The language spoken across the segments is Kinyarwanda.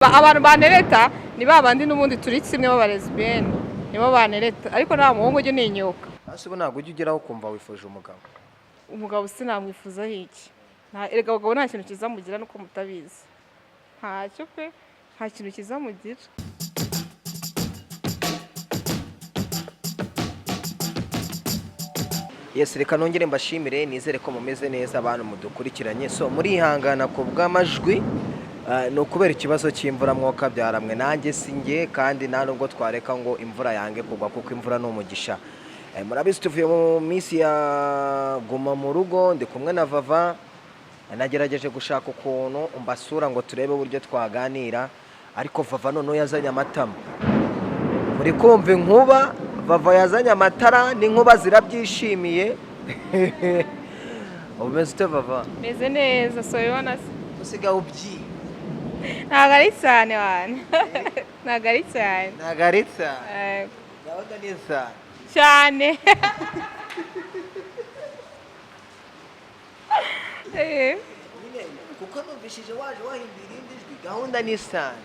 abantu bantereta ni babandi n'ubundi turi kimwe b'abalesbienne nibo bantereta ariko nta muhungu ujye ninyuka. Hasi ntabwo ujya ugeraho kumva wifuje umugabo sinamwifuzaho iki. Erega abagabo nta kintu kizamugira nuko mutabizi. Ntacyo pe, nta kintu kizamugira. Yes, reka nongere mbashimire, nizere ko mumeze neza abantu mudukurikiranye. So muri ihangana ku bw'amajwi no kubera ikibazo cy'imvura mwoka byaramwe nanjye singe kandi nta nubwo twareka ngo imvura yange kugwa kuko imvura ni umugisha. Murabizi tuvuye mu minsi ya guma mu rugo ndi kumwe na VAVA, nagerageje gushaka ukuntu mbasura ngo turebe uburyo twaganira, ariko VAVA noneho yazanye amatama. Muri kumva inkuba, VAVA yazanye amatara n'inkuba zirabyishimiye. Umeze ute VAVA? Meze neza, so yona usigaye ubyi. Ntabwo ari cyane wana. Ntabwo ari cyane. Ntabwo ari cyane. Gahunda ni cyane. Cyane. Kuko numvishije waje wahimbira indi jwi, gahunda ni cyane.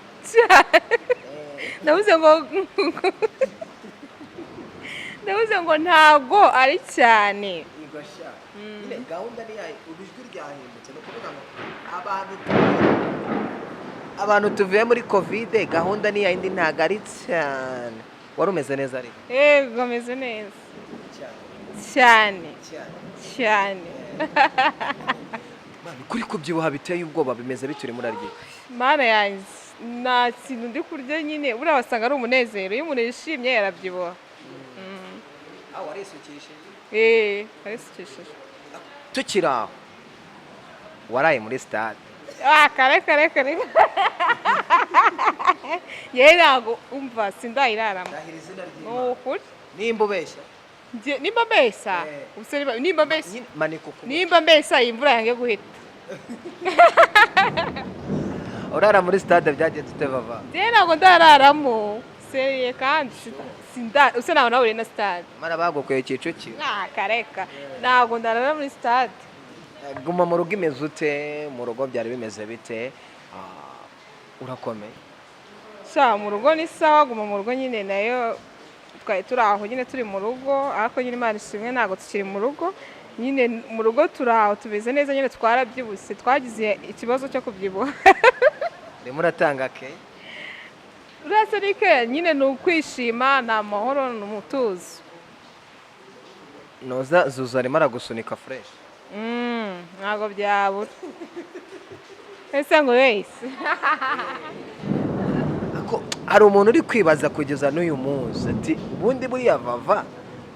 Ndavuze ngo ntabwo ari cyane. Igosha. Gahunda ni yayo, ubijwi ryahindutse no kuvuga ngo abantu tuvuye muri Covid, gahunda ni yindi ntabwo ari cyane. Wari umeze neza ariko? Yego meze neza. Cyane. Cyane. Kuri kubyibuha biteye ubwoba bimeze bituri murarye. Mana yanjye nta kintu ndi kurya nyine buriya wasanga ari umunezero, iyo umuntu yishimye yarabyibuha. Warisukishije? Warisukishije. Tukiri aho waraye muri stade? Kare. Yewe ntabwo umva sindayiraramo. Ndahira izina ry'Imana. Ukuri? Nimba ubeshya? Nimba mbesa? Nimba mbesa? Maniko ku. Nimba mbesa imvura yange guhita. Urara muri stade byagenze ute VAVA? Ntabwo ndararamo. Seriye kandi usa nawe uri na stade. Mara bagukweye Kicukiro? Kareka. Ntabwo ndarara muri stade. Guma mu rugo imeze ute? Mu rugo byari bimeze bite? Urakomeye? Mu rugo ni sawa, guma mu rugo nyine nayo twari turi aho nyine turi mu rugo, ariko nyine Imana ishimwe ntabwo tukiri mu rugo. Nyine mu rugo turi aho tumeze neza, nyine twarabyibuse, twagize ikibazo cyo kubyibuha. Ndimo uratanga ke? Urasa rike nyine ni ukwishima, ni amahoro, ni umutuzo. Noza ZUZU arimo aragusunika fresh? Ntabwo byabura. Ese ngo wese. Hari umuntu uri kwibaza kugeza n'uyu munsi ati ubundi buriya VAVA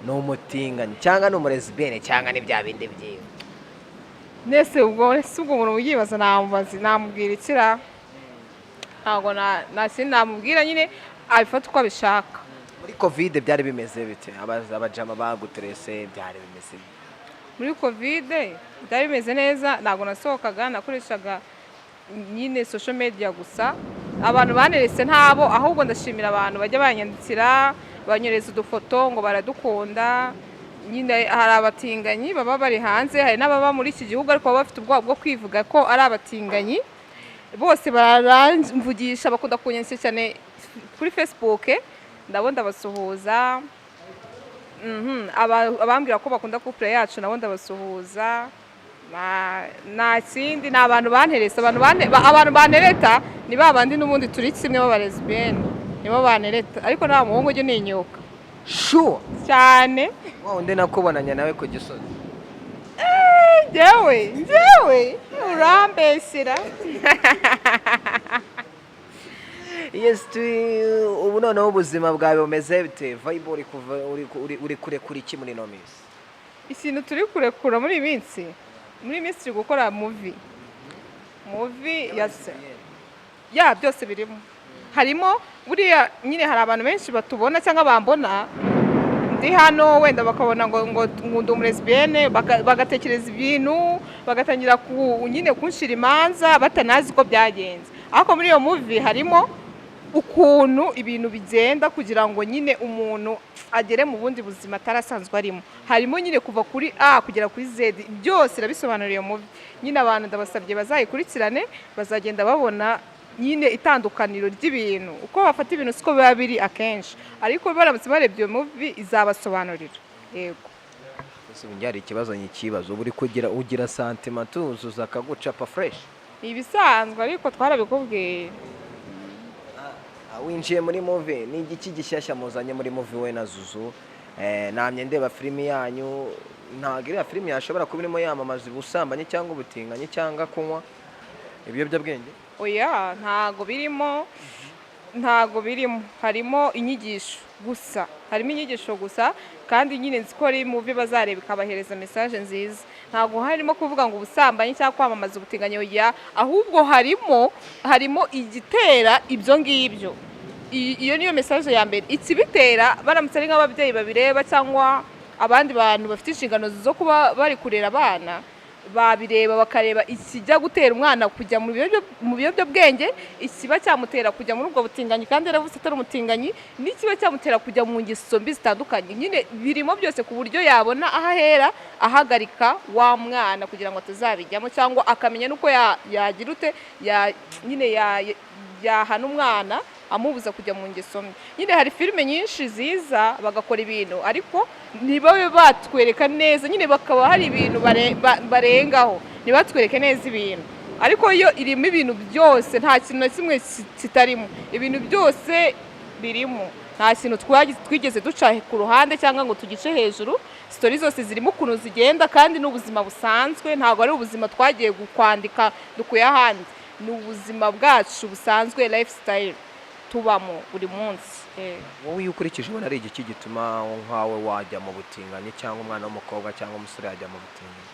ni umutinganyi cyangwa ni umulesbienne cyangwa ni bya bindi byiwe? Nese ubwo umuntu uyibaza namubwira ikira. Ntabwo namubwira nyine abifata uko abishaka. Muri Covid byari bimeze bite? Abajama baguterese byari bimeze bite? Muri Covid byari bimeze neza, ntabwo nasohokaga, nakoreshaga nyine social media gusa. Abantu banerese ntabo, ahubwo ndashimira abantu bajya banyandikira, banyereza udufoto ngo baradukunda. Nyine hari abatinganyi baba bari hanze, hari n'ababa muri iki gihugu ariko baba bafite ubwoba bwo kwivuga ko ari abatinganyi. Bose baramvugisha, bakunda kunyandikira cyane kuri Facebook, ndabona basuhuza. Abambwira ko bakunda couple yacu nabo ndabasuhuza. Nta kindi, ni abantu banteresa. Abantu bantereta ni babandi n'ubundi turi kimwe b'abalesbienne nibo bantereta ariko nta muhungu ujye ninyuka. Sure Cyane. Undi nakubonanya nawe ku Gisozi? Njyewe urambeshyira. Yes, ubu noneho ubuzima bwawe bumeze bite? Vibe uri kurekura iki muri ino minsi? Ikintu turi kurekura muri iyi minsi? Muri iyi minsi turi gukora movie ya byose birimo. Harimo buriya nyine hari abantu benshi batubona cyangwa bambona ndi hano wenda bakabona ngo ndi umulesbienne, bagatekereza ibintu, bagatangira nyine kunshira imanza batanazi ko byagenze. Ariko muri iyo movie harimo ukuntu ibintu bigenda kugira ngo nyine umuntu agere mu bundi buzima atarasanzwe arimo. Harimo nyine kuva kuri A kugera kuri Z, byose irabisobanuriye mu nyine. Abantu ndabasabye bazayikurikirane, bazagenda babona nyine itandukaniro ry'ibintu uko bafata ibintu siko biba biri akenshi, ariko baramutse barebye iyo movie izabasobanurira. Yego hari ikibazo nyikibazo buri kugira ugira santima tuzuza akagucapa fresh ibisanzwe, ariko twarabikubwiye. winjiye muri movie ni igiki gishyashya muzanye muri movie we na Zuzu? Namye ndeba filimi yanyu, ntabwo iriya filimi yashobora kuba irimo yamamaza ubusambanyi cyangwa ubutinganyi cyangwa kunywa ibiyobyabwenge? Oya, ntago birimo, harimo inyigisho gusa, kandi nyine nzi ko ari movie bazareba ikabahereza message nziza. Ntago harimo kuvuga ngo ubusambanyi cyangwa kwamamaza ubutinganyi, oya, ahubwo harimo igitera ibyo ngibyo. Iyo niyo message ya mbere. Ikibitera baramutse ari nk'ababyeyi babireba cyangwa abandi bantu bafite inshingano zo kuba bari kurera abana, babireba bakareba ikijya gutera umwana kujya mu biyobyabwenge, ikiba cyamutera kujya muri ubwo butinganyi kandi yaravuze atari umutinganyi, n'ikiba cyamutera kujya mu ngeso mbi zitandukanye. Nyine birimo byose ku buryo yabona ahahera ahagarika wa mwana kugira ngo atazabijyamo, cyangwa akamenya nuko yagira ute nyine yahana umwana amubuza kujya mu ngeso mbi. Nyine hari filime nyinshi ziza bagakora ibintu ariko ntibabe batwereka neza, nyine bakaba hari ibintu barengaho, ntibatwereke neza ibintu. Ariko iyo irimo ibintu byose, nta kintu na kimwe kitarimo, ibintu byose birimo, nta kintu twigeze duca ku ruhande cyangwa ngo tugice hejuru. Story zose zirimo ukuntu zigenda, kandi n'ubuzima busanzwe, ntabwo ari ubuzima twagiye kwandika dukuye ahandi, ni ubuzima bwacu busanzwe, lifestyle tubamo buri munsi. Wowe iyo ukurikije ubona ari igiki gituma nkawe wajya mu butinganyi cyangwa umwana w'umukobwa cyangwa umusore yajya mu butinganyi?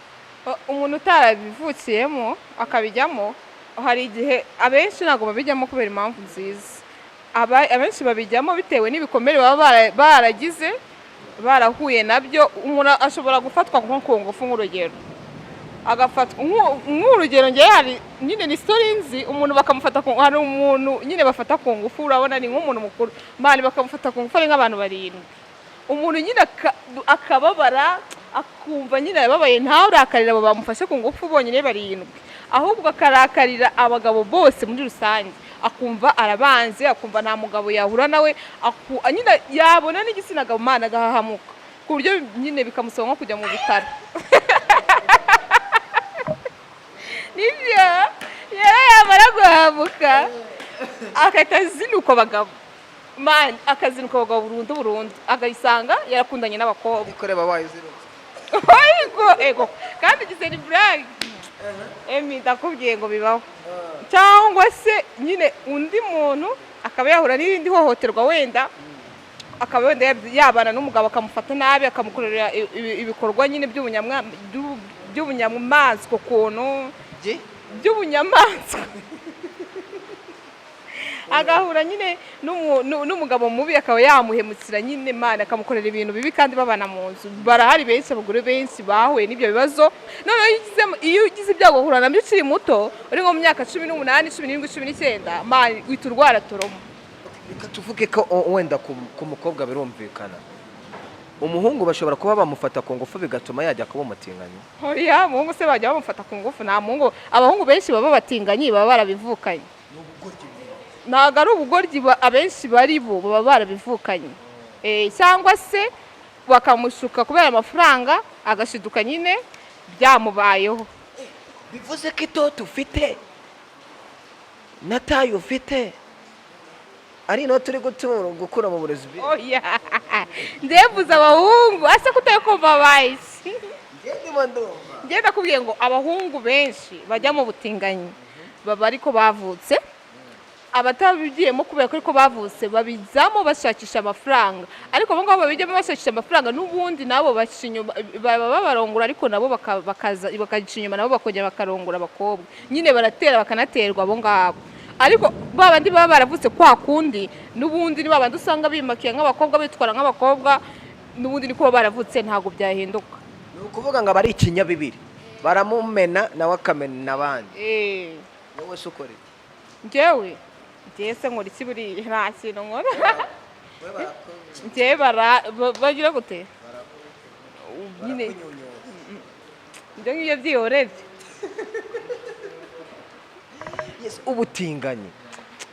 Umuntu utarabivukiyemo akabijyamo, hari igihe abenshi ntabwo babijyamo kubera impamvu nziza. Abenshi babijyamo bitewe n'ibikomere baba baragize, barahuye nabyo. Umuntu ashobora gufatwa nko ku ngufu, nk'urugero agafatwa nk'urugero ngiye, hari nyine ni story nzi, umuntu bakamufata hari umuntu nyine bafata ku ngufu, urabona ni nk'umuntu mukuru mani, bakamufata ku ngufu ari nk'abantu 7. Umuntu nyine akababara, akumva nyine yababaye, ntawe urakarira abo bamufashe ku ngufu bonyine 7, ahubwo akarakarira abagabo bose muri rusange, akumva arabanze, akumva nta mugabo yahura nawe, nyine yabona n'igitsina gabo mana gahahamuka, ku buryo nyine bikamusaba nko kujya mu bitaro. Nibyo yamara guhamuka akatazinuka abagabo, man, akazinuka abagabo burundu, agayisanga yarakundanye n'abakobwa. Ikoreba bayizirutse. Ego kandi gise ni brag. Ndakubwiye ngo bibaho. Cyangwa se nyine undi muntu akaba yahura n'irindi hohoterwa, wenda akaba wenda yabana n'umugabo akamufata nabi, akamukorera ibikorwa nyine by'ubunyamaswa, kuntu by'ubunyamaswa, agahura nyine n'umugabo mubi, akaba yamuhemukira nyine mana, akamukorera ibintu bibi kandi babana mu nzu. Barahari benshi, abagore benshi bahuye n'ibyo bibazo. None iyo ugize ibyago uhura nabyo ukiri muto, uri nko mu myaka 18, 17, 19, man, uhita urwara toromo. Reka tuvuge ko wenda ku mukobwa birumvikana, umuhungu bashobora kuba bamufata ku ngufu bigatuma yajya kuba umutinganyi. Oya, umuhungu se bajya bamufata ku ngufu? Nta muhungu, abahungu benshi baba batinganyi baba barabivukanye. Ntabwo ari ubugoryi, abenshi bari bo baba barabivukanye, cyangwa se bakamushuka kubera amafaranga, agashiduka nyine byamubayeho. Bivuze ko itoto ufite na tayo ufite ari no turi gukura mu burezi. Oya, ndevuze abahungu, ase kutakumva bayisi. Ngenda kubwiye ngo abahungu benshi bajya mu butinganyi baba ariko bavutse, abatabigiyemo kubera ko ariko bavutse babijyamo bashakisha amafaranga, ariko abo ngabo babijyamo bashakisha amafaranga n'ubundi nabo baba babarongora, ariko nabo bakagica inyuma, nabo bakongera bakarongora abakobwa, nyine baratera bakanaterwa abo ngabo. Ariko babandi baba baravutse kwa kundi, n'ubundi ni babandi usanga bimakiye nk'abakobwa, bitwara nk'abakobwa, n'ubundi niko baravutse, ntago byahinduka. Ni ukuvuga ngo abari ikinyabibiri baramumena nawe akamena n'abandi. Wowe se ukora iki? Njyewe se nkora iki buriya? Nta kintu nkora. Njyewe bagira gute? Nyine ibyo ngibyo byihorere. Ubutinganyi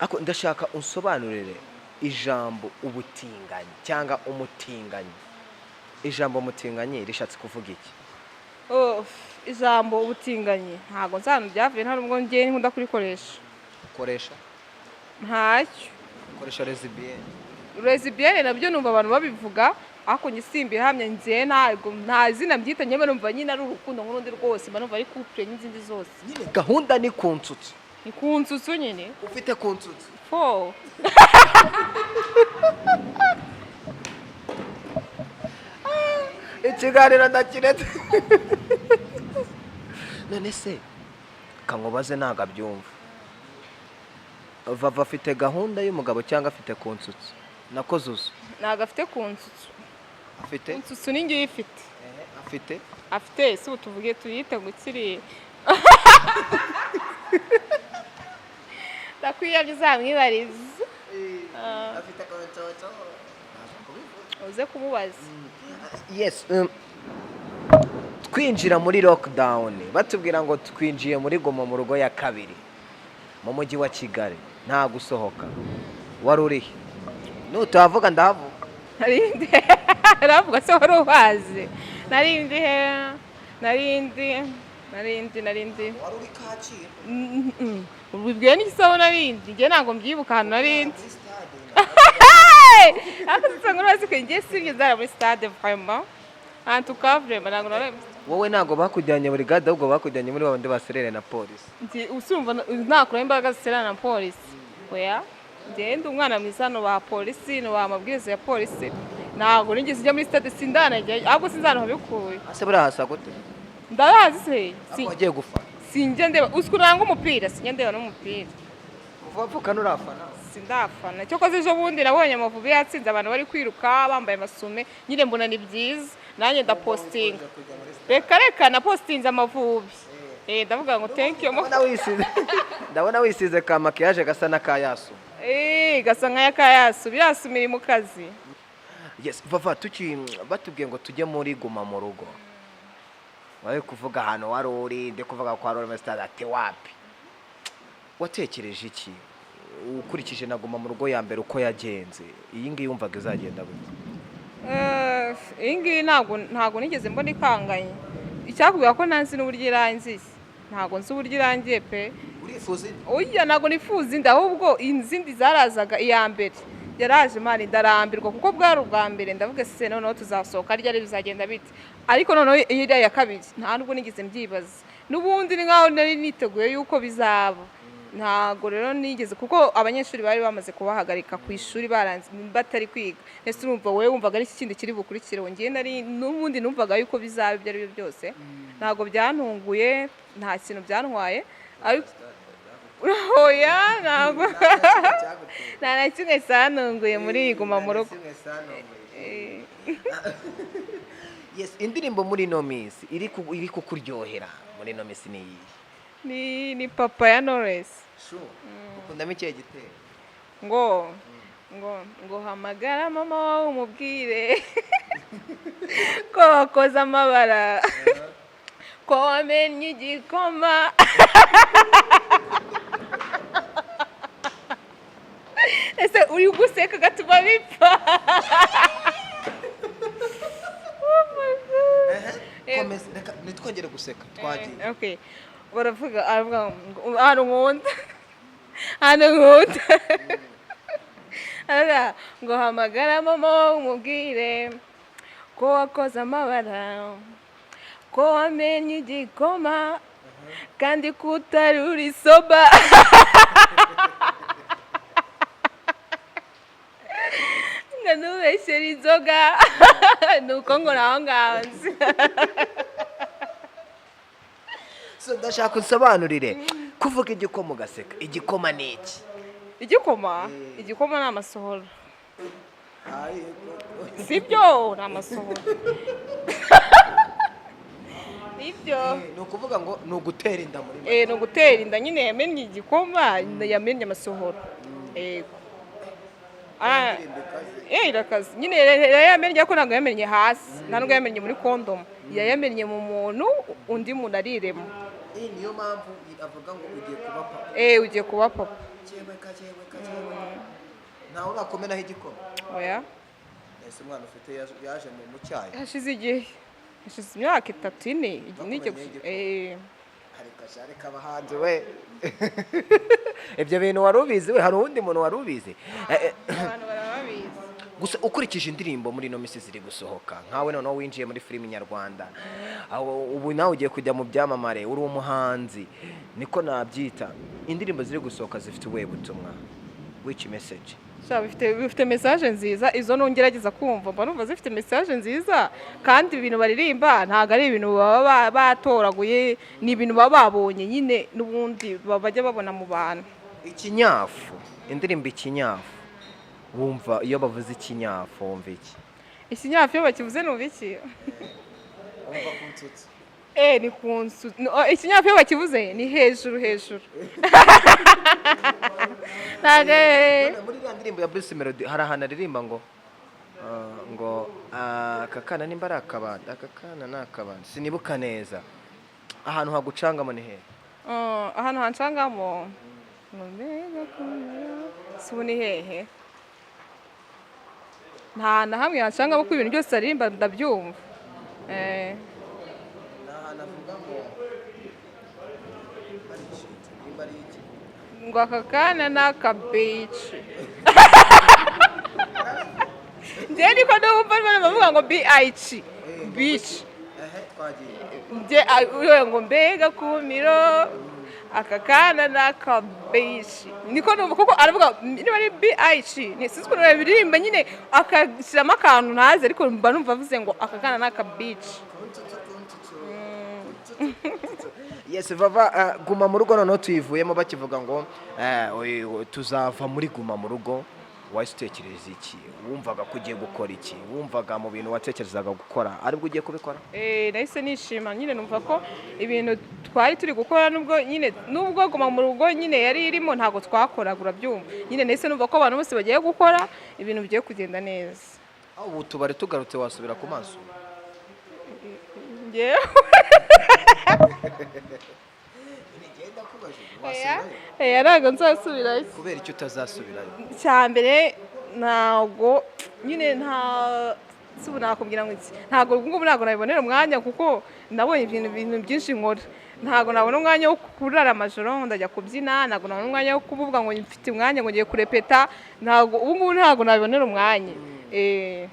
ako ndashaka unsobanurire ijambo ubutinganyi cyangwa umutinganyi. Ijambo umutinganyi rishatse kuvuga iki? Ijambo ubutinganyi ntago nzano byavuye nta nubwo ngiye nkunda kurikoresha. Ukoresha Ntacyo. ukoresha lesbienne. Lesbienne nabyo numva abantu babivuga ariko nyisimbira hamya ngiye nta zina mbyita nyeme numva nyine ari urukundo nk'urundi rwose mba numva ari couple n'izindi zose. Nyine gahunda ni kunsutsu. Ni kunsutsu nyine. Ufite kunsutsu. Fo. Ikiganiro ndakiretse. None se kankubaze ntago abyumva. Vava afite gahunda y'umugabo cyangwa afite kunsutsu? Nako Zuzu. Ntago afite kunsutsu. Afite? Kunsutsu ni ngiye ifite. Afite? Afite si utuvuge tuyite gukiri. Ndakwiyabye uzamwibariza. Afite kunsutsu. Uze kumubaza. Yes. Twinjira muri lockdown batubwira ngo twinjiye muri goma mu rugo ya kabiri mu mujyi wa Kigali nta gusohoka. Wari urihe? Nutavuga ndavuga. Narindi. Aravuga se wari ubazi. Narindi. Wari uri Kacyiru? Ubibwiye n'igisaho narindi. Ngiye ntago mbyibuka ahantu narindi. Akasanga urazi ko ngiye singe zara muri stade vraiment. Antu kavre ntago naraye. Wowe ntago bakujyanye muri gade ahubwo bakujyanye muri babandi baserere na polisi. Usumva ntakura imbaraga ziserana na polisi. Oya. Ngende umwana mwisano ba polisi no bamabwiriza ya polisi. Ntago nigeze njya muri stade sindanajya ahubwo sinzana bikuye. Ase burahasa gute? Ndabazi se. Wagiye gufa. Sinjye ndeba uskuranga umupira sinjye ndeba n'umupira. Kuva pfuka nurafana. Sindafana. Cyo koze ejo bundi nabonye amavubi yatsinze abantu bari kwiruka bambaye amasume nyine mbona ni byiza nanjye ndapostinga. Reka na postinze amavubi. Ndavuga ngo thank you. Ndabona wisize ka makiyaje gasa na kayasu. Gasa nka kayasu birasumira mu kazi. Yes, Vava batubwiye ngo tujye muri guma mu rugo. Waye kuvuga hano wari uri nde kuvuga ko ari stade ate wapi? Watekereje iki? Ukurikije na guma mu rugo ya mbere uko yagenze. Iyi ngiyi yumvaga izagenda gute? Iyi ngiyi ntago nigeze mbona ikanganye. Icyakubwira ko nansi n'uburyo irangiye. Ntago nzi uburyo irangiye pe. Urifuza? Oya ntago nifuza inda ahubwo inzindi zarazaga iya mbere. Yaraje mani ndarambirwa kuko bwari ubwa mbere ndavuga se noneho tuzasohoka ryari bizagenda bite. Ariko noneho iriya ya kabiri nta nubwo nigeze mbyibaza. N'ubundi ni nkaho nari niteguye yuko bizaba. Ntago rero nigeze kuko abanyeshuri bari bamaze kubahagarika ku ishuri baranze batari kwiga. Ese urumva wewe wumvaga ari ikindi kiri bukurikire ngiye nari n'ubundi numvaga yuko bizaba ibyo ari byo byose. Ntago byantunguye nta kintu byantwaye. Ariko oya ntago nta kimwe santunguye muri iguma mu rugo. Yes, indirimbo muri no minsi iri kukuryohera muri no minsi ni ni papa ya Knowless. Sure. Ukunda mike gitero? Ngo hamagara mama umubwire ko wakoze amabara ko wamenye igikoma. Ese uri guseka gatuma bipfa. Komeza nitwongere guseka twagiye. Okay. Baravuga hano nkunda ngo hamagara mama umubwire ko wakoze amabara ko wamenye igikoma kandi kutari uri soba. Nubeshyera inzoga nuko ngo naho nganze. So ndashaka unsobanurire kuvuga igikoma ugaseka. Igikoma ni iki? Igikoma ni amasohoro. Sibyo ni amasohoro. Nibyo. Ni ukuvuga ngo ni ugutera inda muri. Ni ugutera inda nyine yamenye igikoma yamenye amasohoro. Irakazi nyine yamenye ko ntabwo yamenye hasi nta nubwo yamenye muri kondomu yamenye mu muntu undi muntu ariremo. Niyo mpamvu avuga ngo ugiye kuba papa. Ugiye kuba papa. ntawe urakomenaho igikoma oya ese umwana ufite yaje mu cyayi hashize igihe hashize imyaka 3 4 ariko abahanzi we ibyo bintu wari ubizi we hari uwundi muntu wari ubizi abantu barababizi gusa ukurikije indirimbo muri ino minsi ziri gusohoka nkawe noneho winjiye muri filimi nyarwanda ubu nawe ugiye kujya mu byamamare uri umuhanzi niko nabyita indirimbo ziri gusohoka zifite ubuhe butumwa which message bifite message nziza izo nongerageza kumva mba numva zifite message nziza kandi ibintu baririmba ntago ari ibintu baba batoraguye ni ibintu baba babonye nyine n'ubundi bajya babona mu bantu ikinyafu indirimbo ikinyafu wumva iyo bavuze ikinyafu wumva iki ikinyafu iyo bakivuze numva iki wumva kunsutse ni kunsutse ikinyafu iyo bakivuze ni hejuru muri ya ndirimbo ya Bruce Melody hari ahantu aririmba ngo akakana nimba ari akabandi akakana ni akabandi sinibuka neza ahantu hagucangamo ni hehe ahantu hancangamo sibu ni hehe nta na hamwe hancangamo ko ibintu byose aririmba ndabyumva ngo akakana ni akabici njye niko ndumva bavuga ngo bici bici njye ngo mbega kumiro akakana ni akabici niko ndumva kuko aravuga niba ari bici ni sinzi ukuntu babiririmba nyine akashyiramo akantu ntazi ariko mba numva avuze ngo akakana ni akabici yes vava guma mu rugo noneho tuyivuyemo bakivuga ngo tuzava muri guma mu rugo wahise utekereza iki wumvaga ko ugiye gukora iki wumvaga mu bintu watekerezaga gukora aribwo ugiye kubikora nahise nishima nyine numva ko ibintu twari turi gukora nubwo guma mu rugo nyine yari irimo ntabwo twakoraga urabyumva nyine nahise numva ko abantu bose bagiye gukora ibintu bigiye kugenda neza ubu tubari tugarutse wasubira ku maso ntabwo nzasubirayo kubera icyo utazasubirayo cya mbere ntabwo nyine nakubwira ngo ntabwo ngubu ntabwo nabibonera umwanya kuko nabonye ibintu byinshi nkora ntabwo nabona umwanya wo kurara amajoro ndajya kubyina ntabwo nabona umwanya wo kuvuga ngo mfite umwanya ngo ngiye kurepeta ubu ngubu ntabwo nabibonera umwanya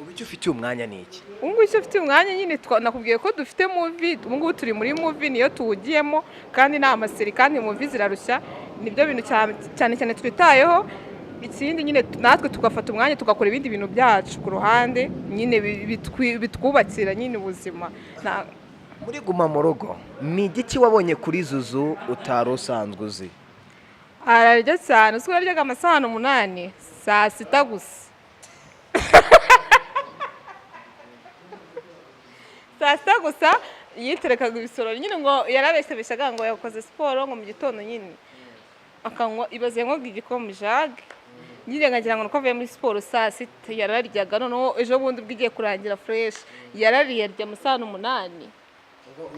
ubu icyo ufitiye umwanya ni iki ubu ngubu icyo ufitiye umwanya nyine nakubwiye ko dufite muvi ubu ngubu turi muri muvi niyo tuwugiyemo kandi ni amaseri kandi muvi zirarushya nibyo bintu cyane cyane twitayeho ikindi nyine natwe tugafata umwanya tugakora ibindi bintu byacu ku ruhande nyine bitwubakira nyine ubuzima muri guma mu rugo ni igiki wabonye kuri zuzu utari usanzwe uzi ararya cyane uzi ko yaryaga amasahani 8 saa sita gusa saa sita gusa yiterekaga ibisorori nyine ngo yarabeshabeshaga ngo yakoze siporo ngo mu gitondo nyine akanywa ibaze ngo igikoma jage nyine nkagira ngo nuko avuye muri siporo saa sita yararyaga noneho ejo bundi bwigiye kurangira fresh yararya amasahani 8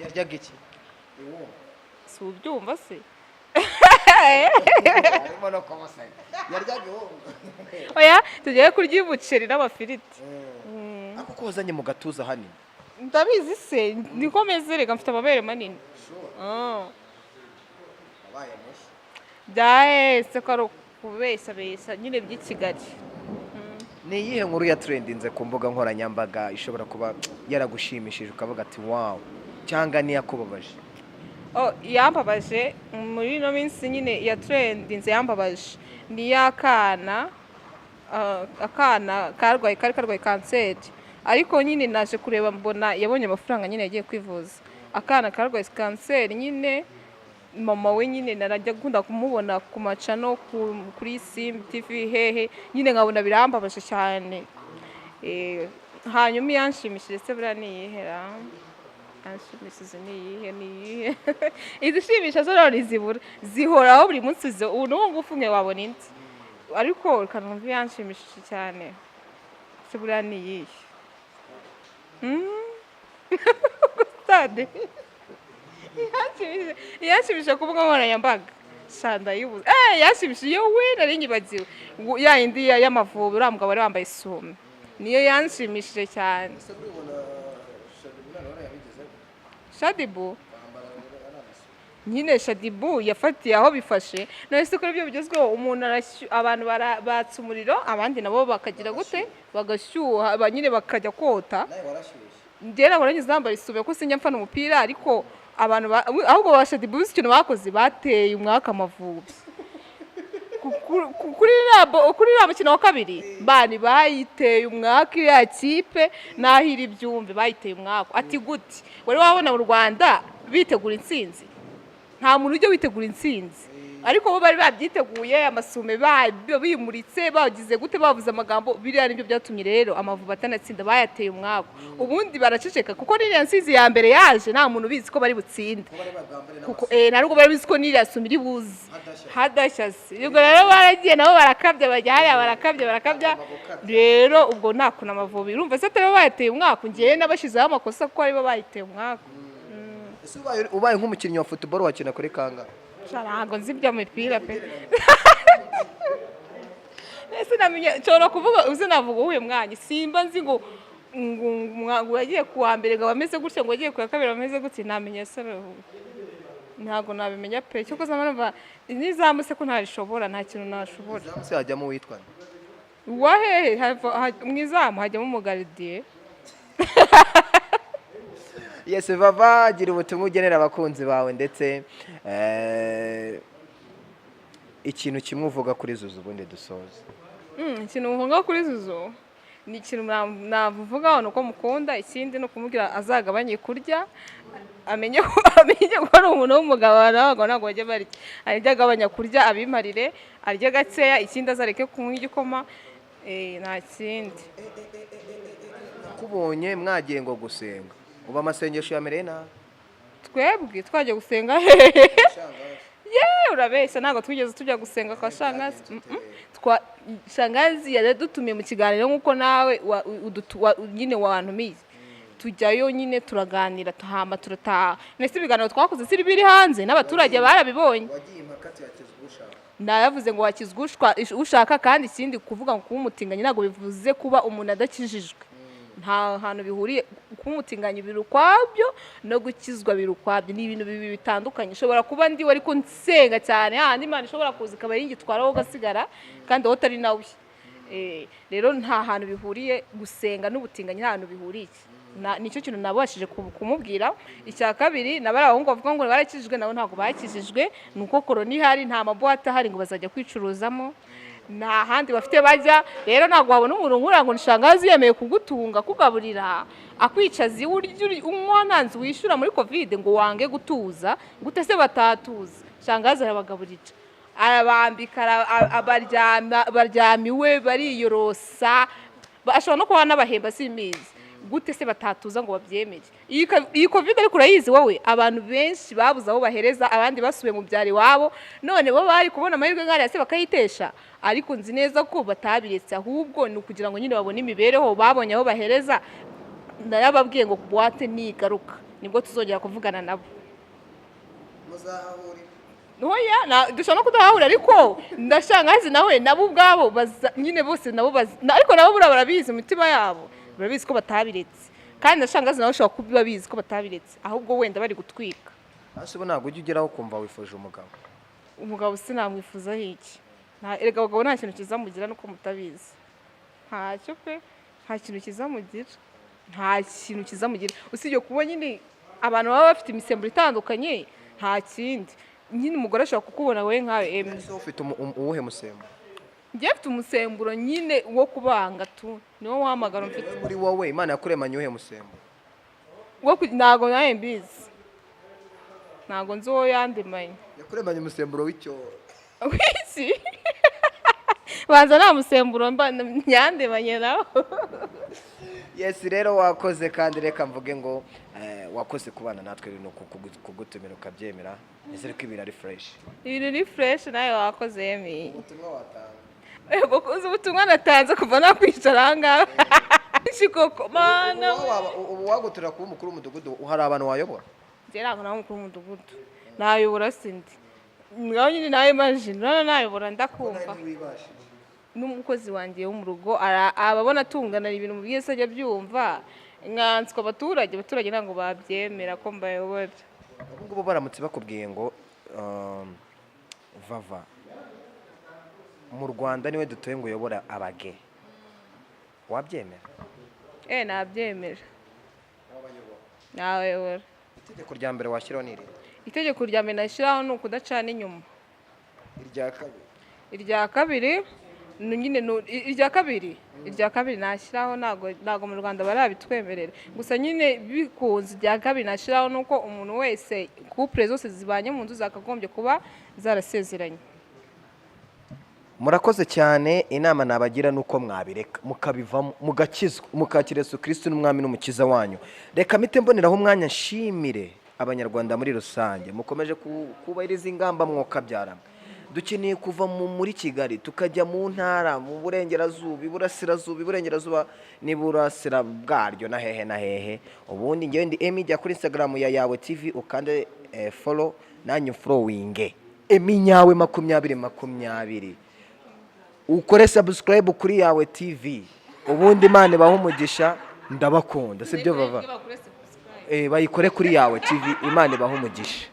yaryaga iki si ubyumva se oya tugiye kurya ubuceri n'amafiriti ako ko wazanye mu gatuza hanini ndabizi se niko meze reka mfite amabere manini byahese ko ari ukubeshabesha nyine by'i Kigali ni iyihe nkuru ya trendinze ku mbuga nkoranyambaga ishobora kuba yaragushimishije ukavuga ati wawu cyangwa niyakubabaje yambabaje muri ino minsi nyine ya trendinze yambabaje ni yakana kari karwaye kanseri ariko nyine naje kureba mbona yabonye amafaranga nyine yagiye kwivuza akana karwaye kanseri nyine mama we nyine narajya gukunda kumubona ku macano kuri Simba TV hehe nyine nkabona birambabaje cyane hanyuma yanshimishije se buriya niyihera anshimishije niyihe izishimisha zo rero zibura zihoraho buri munsi ubu n'ubu ngufu mwe wabona indi ariko kanumva yanshimishije cyane se buriya niyihe stade yanshimishije ku mbuga nkoranyambaga shanda yubuze yashimishije we nari nyibagiwe ya indi y'amavubi uriya mugabo wari wambaye isume niyo yanshimishije cyane. Shadibu nyine Shadibu yafatiye aho bifashe none se kuri byo bigezweho umuntu abantu batsa umuriro abandi nabo bakagira gute bagashyuha nyine bakajya kota. Njye ntabwo nanyuze nambaye isume ko sinjya mfana umupira ariko abantu ahubwo ba Shadibu ikintu bakoze bateye umwaka amavubi kuri iriya mukino wa kabiri bani bayiteye umwaka iriya kipe n'ahiri ibyumve bayiteye umwaka ati gute wari wabona mu Rwanda bitegura intsinzi nta muntu ujya witegura intsinzi ariko bo bari babyiteguye amasume bimuritse bagize gute bavuze amagambo biriya nibyo byatumye rero amavubi atanatsinda bayateye umwaka ubundi baraceceka kuko n'iriya nsinzi ya mbere yaje nta muntu ubizi ko bari butsinde kuko ntabwo bari bizi ko n'iriya sume iri buze hadashyase ubwo rero baragiye nabo barakabya bajya hariya barakabya rero ubwo nta kuntu amavubi urumva se atari bayateye umwaka ngewe n'abashyizeho amakosa kuko aribo bayiteye umwaka. ubaye nk'umukinnyi wa football wakina kuri kanga ntabwo nzi iby'umupira pe ese namenye nshobora kuvuga uzi navuga uwuhe mwanya simba nzi ngo yagiye kuwa mbere ngo bameze gutya ngo yagiye kuwa kabiri bameze gutya namenye se ntabwo nabimenya pe cyo koza numva nizamu se ko ntarishobora nta kintu nashobora se hajyamo witwa wahehe mwizamu hajyamo umugaridiye. Yes, Vava gira ubutumwa ugenera abakunzi bawe ndetse ikintu kimwe uvuga kuri ZUZU ubundi dusoza. Ikintu uvuga kuri ZUZU ni ikintu navuga nuko mukunda ikindi no kumubwira azagabanye kurya amenye ko ari umuntu w'umugabo ntabwo bajya barya arya agabanya kurya abimarire arya gakeya ikindi azareke kunywa igikoma nta kindi. Kubonye mwagiye ngo gusenga uba amasengesho yamereye nabi twebwe twaje gusenga hehe urabeshya ntabwo twigeze tujya gusenga kwa shangazi shangazi yaradutumiye mu kiganiro nk'uko nawe nyine wantumiye tujyayo nyine turaganira tuhama turataha nese ibiganiro twakoze siri biri hanze n'abaturage barabibonye nayavuze ngo wakizwa ushaka kandi ikindi kuvuga ngo kuba umutinganyi ntabwo bivuze kuba umuntu adakijijwe nta hantu bihuriye kuba umutinganyi biri ukwabyo no gukizwa biri ukwabyo ni ibintu bibi bitandukanye ushobora kuba ndi wari ko nsenga cyane handi Imana ishobora kuza ikaba yingitwaraho ugasigara kandi aho utari nawe rero nta hantu bihuriye gusenga n'ubutinganyi nta hantu bihuriye nicyo kintu nabashije kumubwira. Icya kabiri nabari abahungu bavuga ngo barakijijwe nabo ntabwo bakijijwe nuko korona ihari nta mabuwate ahari ngo bazajya kwicuruzamo nta handi bafite bajya rero ntabwo wabona umuntu nkura ngo nishangazi yemeye kugutunga kugaburira akwicaza unywa ntanzi wishyura muri covid ngo wange gutuza gute se batatuza shangazi arabagaburira arabambika baryamiwe bariyorosa ashobora no kuba n'abahemba simizi gute se batatuza ngo babyemere iyi covid ariko urayizi wowe abantu benshi babuze aho bahereza abandi basubiye mu byari wabo none bo bari kubona amahirwe nk'ariya se bakayitesha ariko nzi neza ko batabiretse ahubwo ni ukugira ngo nyine babone imibereho babonye aho bahereza narababwiye ngo buwate nigaruka nibwo tuzongera kuvugana nabo Noya dushaka no kudahahura ariko ndashangazi nawe nabo ubwabo nyine bose nabo ariko nabo barabizi umutima yabo barabizi ko batabiretse kandi ndashangazi nawe ushobora kuba bizi ko batabiretse ahubwo wenda bari gutwika hasi bo ntabwo ujya ugeraho kumva wifuje umugabo sinamwifuzaho iki erega abagabo nta kintu kizamugira nuko mutabizi ntacyo pe nta kintu kizamugira usibye kuba nyine abantu baba bafite imisemburo itandukanye nta kindi nyine umugore ashobora kukubona wowe nkawe ufite uwuhe musemburo njye mfite umusemburo nyine wo kubanga tu niwo wahamagara mfite muri wowe Imana yakuremanye uwuhe musemburo ntabwo nawe mbizi ntabwo nzi uwo yandemanye yakuremanye umusemburo w'icyobo w'iki banza nta musemburo yandemanye nawe. Yes rero wakoze kandi reka mvuge ngo wakoze kubana natwe no kugutumira ukabyemera nizere ko ibintu ari fresh nawe wakoze yemi ubutumwa watanga ubutumwa natanze kuva nakwicara ahangaha koko mana ubu wagutura kuba umukuru w'umudugudu hari abantu wayobora njye ntabwo nawe umukuru w'umudugudu nayobora sindi ngaho nyine nawe imagine urabona nayobora ndakumva n'umukozi wanjye wo mu rugo ababona atungana ibintu mu byese ajya byumva nkanswe abaturage ntabwo babyemera ko mbayobora. ubu ngubu baramutse bakubwiye ngo vava mu Rwanda niwe dutuye ngo uyobora abage, wabyemera? Nabyemera, nayobora. Itegeko rya mbere washyiraho ni iri? Itegeko rya mbere nashyiraho ni ukudacana inyuma. Irya kabiri nashyiraho ntabwo mu Rwanda barabitwemerera, gusa nyine bikunze irya kabiri nashyiraho ni uko umuntu wese couple zose zibanye mu nzu zakagombye kuba zarasezeranye. Murakoze cyane, inama nabagira nuko mwabireka mukabivamo mugakizwa mukakira Yesu Kristo n'umwami n'umukiza wanyu. Reka mite mboneraho umwanya nshimire abanyarwanda muri rusange mukomeje kubahiriza ingamba mwokabyaramo. Dukeneye kuva muri Kigali tukajya mu ntara, mu burengerazuba, iburasirazuba n'iburasira bwaryo na hehe. Ubundi ngewe ndi Emi, jya kuri Instagram ya Yawe TV ukande follow nanyu following Emi nyawe 2020, ukore subscribe kuri Yawe TV. Ubundi Imana ibahe umugisha, ndabakunda sibyo bava bayikore kuri Yawe TV. Imana ibahe umugisha.